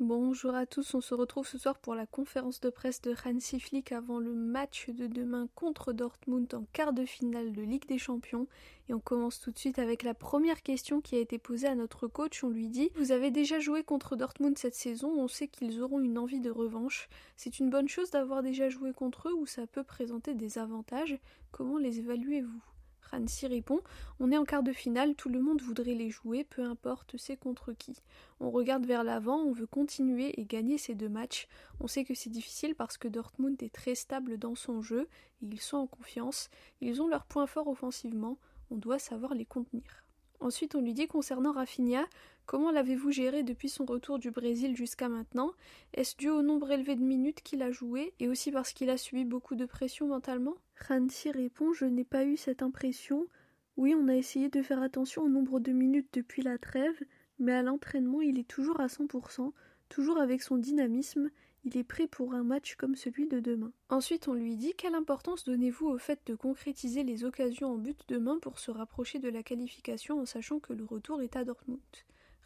Bonjour à tous, on se retrouve ce soir pour la conférence de presse de Hansi Flick avant le match de demain contre Dortmund en quart de finale de Ligue des Champions. Et on commence tout de suite avec la première question qui a été posée à notre coach. On lui dit « Vous avez déjà joué contre Dortmund cette saison, on sait qu'ils auront une envie de revanche. C'est une bonne chose d'avoir déjà joué contre eux ou ça peut présenter des avantages? Comment les évaluez-vous » Hansi répond « On est en quart de finale, tout le monde voudrait les jouer, peu importe c'est contre qui. On regarde vers l'avant, on veut continuer et gagner ces deux matchs. On sait que c'est difficile parce que Dortmund est très stable dans son jeu, et ils sont en confiance, ils ont leurs points forts offensivement, on doit savoir les contenir. » Ensuite, on lui dit concernant Rafinha, comment l'avez-vous géré depuis son retour du Brésil jusqu'à maintenant? Est-ce dû au nombre élevé de minutes qu'il a joué et aussi parce qu'il a subi beaucoup de pression mentalement? Hansi répond, je n'ai pas eu cette impression. Oui, on a essayé de faire attention au nombre de minutes depuis la trêve, mais à l'entraînement, il est toujours à 100%, toujours avec son dynamisme. Il est prêt pour un match comme celui de demain. Ensuite, on lui dit quelle importance donnez-vous au fait de concrétiser les occasions en but demain pour se rapprocher de la qualification en sachant que le retour est à Dortmund.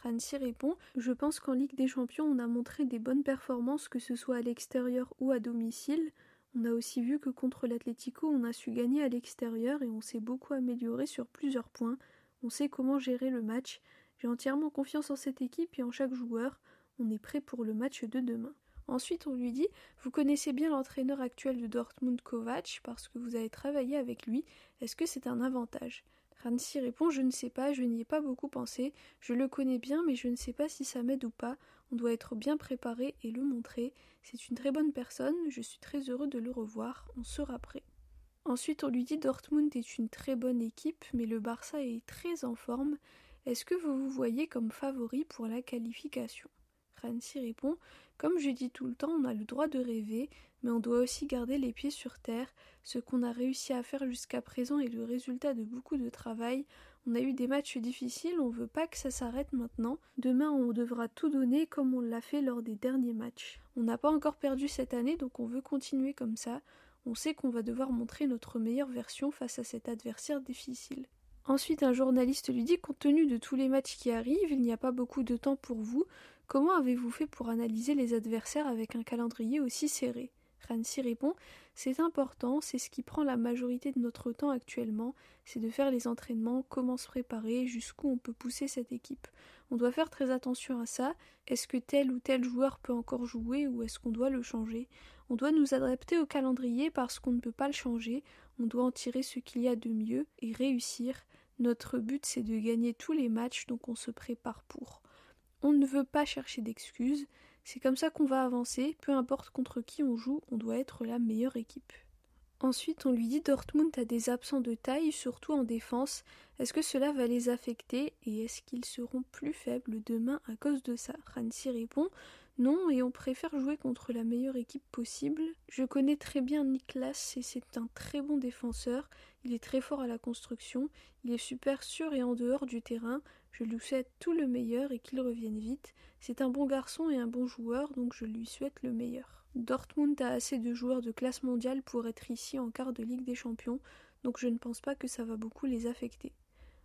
Hansi répond je pense qu'en Ligue des Champions, on a montré des bonnes performances que ce soit à l'extérieur ou à domicile. On a aussi vu que contre l'Atlético, on a su gagner à l'extérieur et on s'est beaucoup amélioré sur plusieurs points. On sait comment gérer le match. J'ai entièrement confiance en cette équipe et en chaque joueur. On est prêt pour le match de demain. Ensuite, on lui dit « Vous connaissez bien l'entraîneur actuel de Dortmund, Kovac, parce que vous avez travaillé avec lui. Est-ce que c'est un avantage ?» Hansi répond « Je ne sais pas, je n'y ai pas beaucoup pensé. Je le connais bien, mais je ne sais pas si ça m'aide ou pas. On doit être bien préparé et le montrer. C'est une très bonne personne, je suis très heureux de le revoir. On sera prêt. » Ensuite, on lui dit « Dortmund est une très bonne équipe, mais le Barça est très en forme. Est-ce que vous vous voyez comme favori pour la qualification ?» Hansi répond « Comme je dis tout le temps, on a le droit de rêver, mais on doit aussi garder les pieds sur terre. Ce qu'on a réussi à faire jusqu'à présent est le résultat de beaucoup de travail. On a eu des matchs difficiles, on veut pas que ça s'arrête maintenant. Demain, on devra tout donner comme on l'a fait lors des derniers matchs. On n'a pas encore perdu cette année, donc on veut continuer comme ça. On sait qu'on va devoir montrer notre meilleure version face à cet adversaire difficile. » Ensuite, un journaliste lui dit « Compte tenu de tous les matchs qui arrivent, il n'y a pas beaucoup de temps pour vous. Comment avez-vous fait pour analyser les adversaires avec un calendrier aussi serré ?» Hansi répond « C'est important, c'est ce qui prend la majorité de notre temps actuellement, c'est de faire les entraînements, comment se préparer, jusqu'où on peut pousser cette équipe. On doit faire très attention à ça. Est-ce que tel ou tel joueur peut encore jouer ou est-ce qu'on doit le changer? On doit nous adapter au calendrier parce qu'on ne peut pas le changer. On doit en tirer ce qu'il y a de mieux et réussir. Notre but, c'est de gagner tous les matchs, donc on se prépare pour. On ne veut pas chercher d'excuses. C'est comme ça qu'on va avancer. Peu importe contre qui on joue, on doit être la meilleure équipe. » Ensuite, on lui dit Dortmund a des absents de taille, surtout en défense. Est-ce que cela va les affecter et est-ce qu'ils seront plus faibles demain à cause de ça? Hansi répond non et on préfère jouer contre la meilleure équipe possible. Je connais très bien Niklas et c'est un très bon défenseur. Il est très fort à la construction. Il est super sûr et en dehors du terrain. Je lui souhaite tout le meilleur et qu'il revienne vite. C'est un bon garçon et un bon joueur, donc je lui souhaite le meilleur. Dortmund a assez de joueurs de classe mondiale pour être ici en quart de Ligue des Champions, donc je ne pense pas que ça va beaucoup les affecter.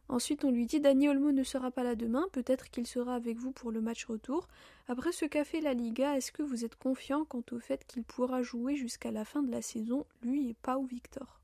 Ensuite, on lui dit Dani Olmo ne sera pas là demain, peut-être qu'il sera avec vous pour le match retour. Après ce qu'a fait la Liga, est-ce que vous êtes confiant quant au fait qu'il pourra jouer jusqu'à la fin de la saison, lui et Pau Victor?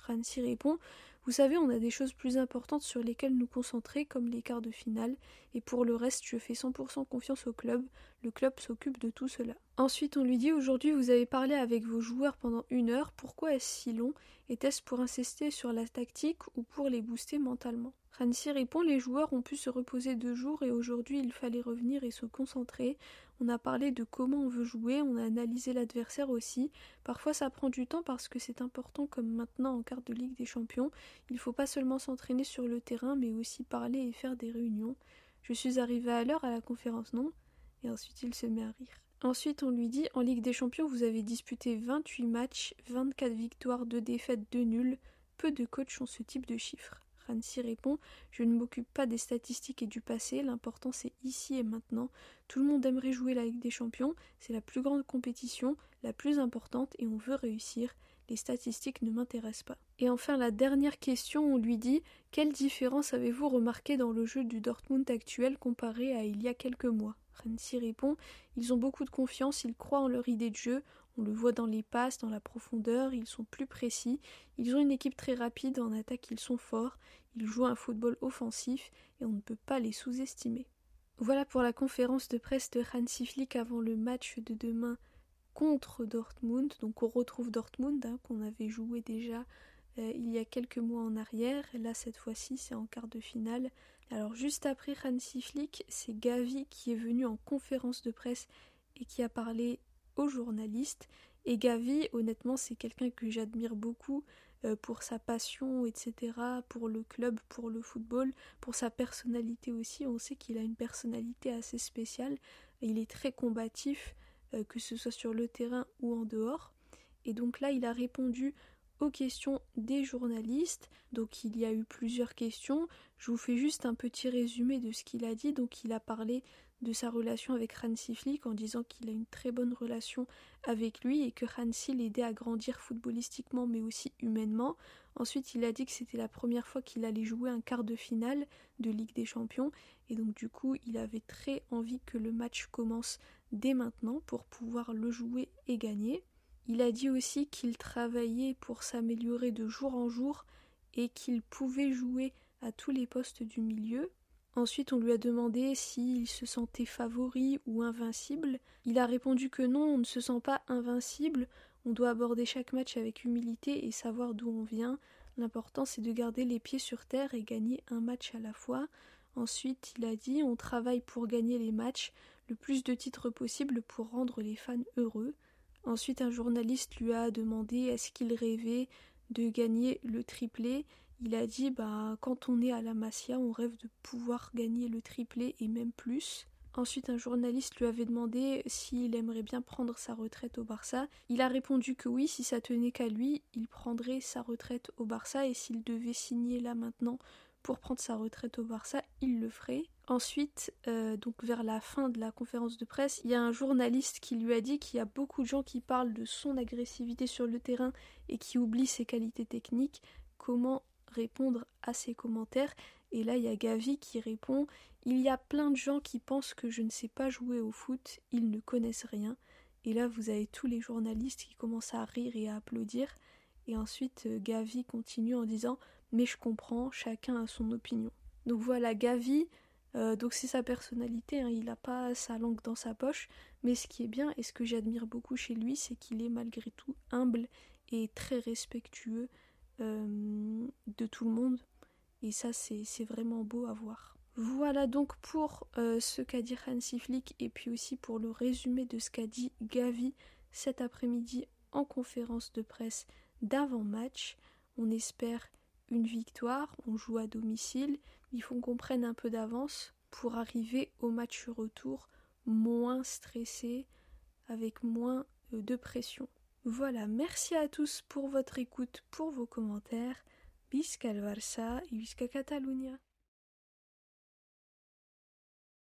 Hansi répond vous savez, on a des choses plus importantes sur lesquelles nous concentrer, comme les quarts de finale, et pour le reste, je fais 100% confiance au club. Le club s'occupe de tout cela. Ensuite, on lui dit aujourd'hui, vous avez parlé avec vos joueurs pendant 1 heure. Pourquoi est-ce si long? Était-ce pour insister sur la tactique ou pour les booster mentalement? Hansi répond les joueurs ont pu se reposer 2 jours et aujourd'hui il fallait revenir et se concentrer. On a parlé de comment on veut jouer, on a analysé l'adversaire aussi. Parfois ça prend du temps parce que c'est important comme maintenant en quart de Ligue des Champions. Il ne faut pas seulement s'entraîner sur le terrain mais aussi parler et faire des réunions. Je suis arrivé à l'heure à la conférence, non? Et ensuite il se met à rire. Ensuite on lui dit en Ligue des Champions vous avez disputé 28 matchs, 24 victoires, 2 défaites, 2 nuls. Peu de coachs ont ce type de chiffres. Hansi répond « Je ne m'occupe pas des statistiques et du passé, l'important c'est ici et maintenant. Tout le monde aimerait jouer la Ligue des Champions, c'est la plus grande compétition, la plus importante et on veut réussir. Les statistiques ne m'intéressent pas. » Et enfin la dernière question, on lui dit « Quelle différence avez-vous remarqué dans le jeu du Dortmund actuel comparé à il y a quelques mois ?» Hansi répond « Ils ont beaucoup de confiance, ils croient en leur idée de jeu, on le voit dans les passes, dans la profondeur, ils sont plus précis, ils ont une équipe très rapide, en attaque ils sont forts, ils jouent un football offensif et on ne peut pas les sous-estimer. » Voilà pour la conférence de presse de Hansi Flick avant le match de demain contre Dortmund. Donc on retrouve Dortmund qu'on avait joué déjà il y a quelques mois en arrière. Et là cette fois-ci c'est en quart de finale. Alors juste après Hansi Flick, c'est Gavi qui est venu en conférence de presse et qui a parlé aux journalistes. Et Gavi, honnêtement, c'est quelqu'un que j'admire beaucoup pour sa passion, etc., pour le club, pour le football, pour sa personnalité aussi. On sait qu'il a une personnalité assez spéciale. Il est très combatif, que ce soit sur le terrain ou en dehors. Et donc là, il a répondu aux questions des journalistes. Donc il y a eu plusieurs questions. Je vous fais juste un petit résumé de ce qu'il a dit. Donc il a parlé de sa relation avec Hansi Flick en disant qu'il a une très bonne relation avec lui et que Hansi l'aidait à grandir footballistiquement mais aussi humainement. Ensuite il a dit que c'était la première fois qu'il allait jouer un quart de finale de Ligue des Champions et donc du coup il avait très envie que le match commence dès maintenant pour pouvoir le jouer et gagner. Il a dit aussi qu'il travaillait pour s'améliorer de jour en jour et qu'il pouvait jouer à tous les postes du milieu. Ensuite, on lui a demandé s'il se sentait favori ou invincible. Il a répondu que non, on ne se sent pas invincible, on doit aborder chaque match avec humilité et savoir d'où on vient. L'important, c'est de garder les pieds sur terre et gagner un match à la fois. Ensuite, il a dit on travaille pour gagner les matchs, le plus de titres possible pour rendre les fans heureux. Ensuite, un journaliste lui a demandé est-ce qu'il rêvait de gagner le triplé. Il a dit quand on est à la Masia, on rêve de pouvoir gagner le triplé et même plus. Ensuite, un journaliste lui avait demandé s'il aimerait bien prendre sa retraite au Barça. Il a répondu que oui, si ça tenait qu'à lui, il prendrait sa retraite au Barça et s'il devait signer là maintenant pour prendre sa retraite au Barça, il le ferait. Ensuite, donc vers la fin de la conférence de presse, il y a un journaliste qui lui a dit qu'il y a beaucoup de gens qui parlent de son agressivité sur le terrain et qui oublient ses qualités techniques. Comment répondre à ces commentaires? Et là, il y a Gavi qui répond « Il y a plein de gens qui pensent que je ne sais pas jouer au foot, ils ne connaissent rien. » Et là, vous avez tous les journalistes qui commencent à rire et à applaudir. Et ensuite, Gavi continue en disant « Mais je comprends, chacun a son opinion. » Donc voilà, Gavi, donc c'est sa personnalité, il n'a pas sa langue dans sa poche. Mais ce qui est bien et ce que j'admire beaucoup chez lui, c'est qu'il est malgré tout humble et très respectueux de tout le monde. Et ça, c'est vraiment beau à voir. Voilà donc pour ce qu'a dit Hansi Flick et puis aussi pour le résumé de ce qu'a dit Gavi cet après-midi en conférence de presse d'avant-match. On espère une victoire, on joue à domicile, il faut qu'on prenne un peu d'avance pour arriver au match retour moins stressé, avec moins de pression. Voilà, merci à tous pour votre écoute, pour vos commentaires. Visca el Barça et Visca Catalunya.